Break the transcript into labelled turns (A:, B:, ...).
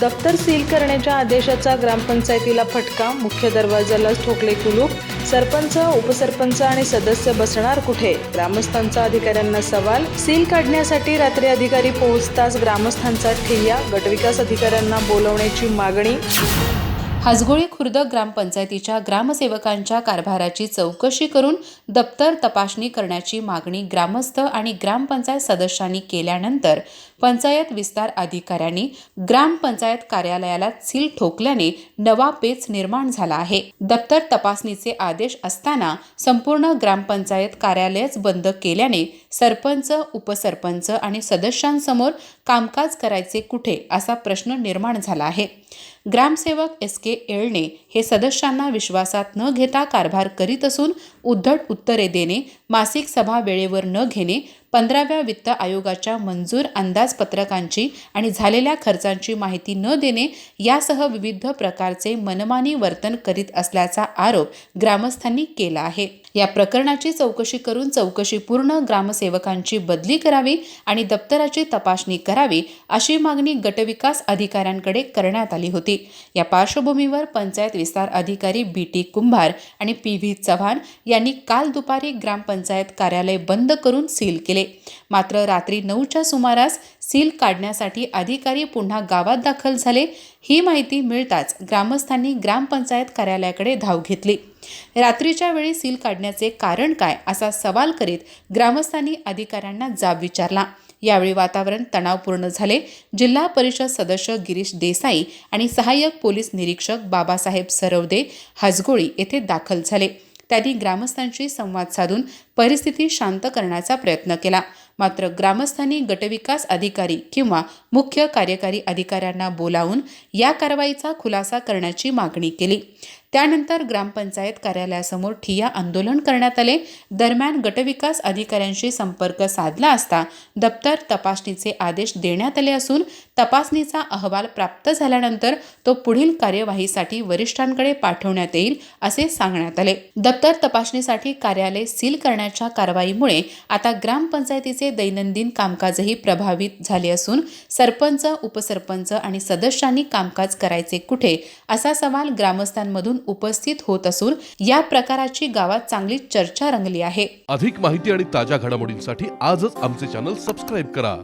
A: दफ्तर सील करण्याच्या आदेशाचा ग्रामपंचायतीला फटका, मुख्य दरवाजालाच ठोकले कुलूप, सरपंच, उपसरपंच आणि सदस्य बसणार कुठे? ग्रामस्थांचा अधिकाऱ्यांना सवाल. सील काढण्यासाठी रात्री अधिकारी पोहोचताच ग्रामस्थांचा ठिय्या, गटविकास अधिकाऱ्यांना बोलवण्याची मागणी.
B: हसगोळी खुर्द ग्रामपंचायतीच्या ग्रामसेवकांच्या कारभाराची चौकशी करून दप्तर तपासणी करण्याची मागणी ग्रामस्थ आणि ग्रामपंचायत सदस्यांनी केल्यानंतर पंचायत विस्तार अधिकाऱ्यांनी ग्रामपंचायत कार्यालयाला सील ठोकल्याने नवा पेच निर्माण झाला आहे. दप्तर तपासणीचे आदेश असताना संपूर्ण ग्रामपंचायत कार्यालयच बंद केल्याने सरपंच, उपसरपंच आणि सदस्यांसमोर कामकाज करायचे कुठे असा प्रश्न निर्माण झाला आहे. ग्रामसेवक S.K. येळणे हे सदस्यांना विश्वासात न घेता कारभार करीत असून उद्धट उत्तरे देणे, मासिक सभा वेळेवर न घेणे, 15व्या वित्त आयोगाच्या मंजूर अंदाजपत्रकांची आणि झालेल्या खर्चांची माहिती न देणे यासह विविध प्रकारचे मनमानी वर्तन करीत असल्याचा आरोप ग्रामस्थांनी केला आहे. या प्रकरणाची चौकशी करून चौकशीपूर्ण ग्रामसेवकांची बदली करावी आणि दप्तराची तपासणी करावी अशी मागणी गटविकास अधिकाऱ्यांकडे करण्यात आली होती. या पार्श्वभूमीवर पंचायत विस्तार अधिकारी B.T. कुंभार आणि P.V. चव्हाण यांनी काल दुपारी ग्रामपंचायत कार्यालय बंद करून सील केले. मात्र रात्री 9च्या सुमारास सील काढण्यासाठी अधिकारी पुन्हा गावात दाखल झाले. ही माहिती मिळताच ग्रामस्थांनी ग्रामपंचायत कार्यालयाकडे धाव घेतली. रात्रीच्या वेळी सील काढण्याचे कारण काय असा सवाल करीत ग्रामस्थांनी अधिकाऱ्यांना जाब विचारला. यावेळी वातावरण तणावपूर्ण झाले. जिल्हा परिषद सदस्य गिरीश देसाई आणि सहाय्यक पोलीस निरीक्षक बाबासाहेब सरवदे हसगोळी येथे दाखल झाले. त्यांनी ग्रामस्थांशी संवाद साधून परिस्थिती शांत करण्याचा प्रयत्न केला. मात्र ग्रामस्थांनी गटविकास अधिकारी किंवा मुख्य कार्यकारी अधिकाऱ्यांना बोलावून या कारवाईचा खुलासा करण्याची मागणी केली. त्यानंतर ग्रामपंचायत कार्यालयासमोर ठिय्या आंदोलन करण्यात आले. दरम्यान गटविकास अधिकाऱ्यांशी संपर्क साधला असता दप्तर तपासणीचे आदेश देण्यात आले असून तपासणीचा अहवाल प्राप्त झाल्यानंतर तो पुढील कार्यवाहीसाठी वरिष्ठांकडे पाठवण्यात येईल असे सांगण्यात आले. दप्तर तपासणीसाठी कार्यालय सील करण्याच्या कारवाईमुळे आता ग्रामपंचायतीचे दैनंदिन कामकाजही प्रभावित झाले असून सरपंच, उपसरपंच आणि सदस्यांनी कामकाज करायचे कुठे असा सवाल ग्रामस्थांमधून उपस्थित होत असून या प्रकाराची गावात चांगली चर्चा रंगली आहे.
C: अधिक माहिती आणि ताज्या घडामोडींसाठी आजच आमचे चॅनल सबस्क्राईब करा.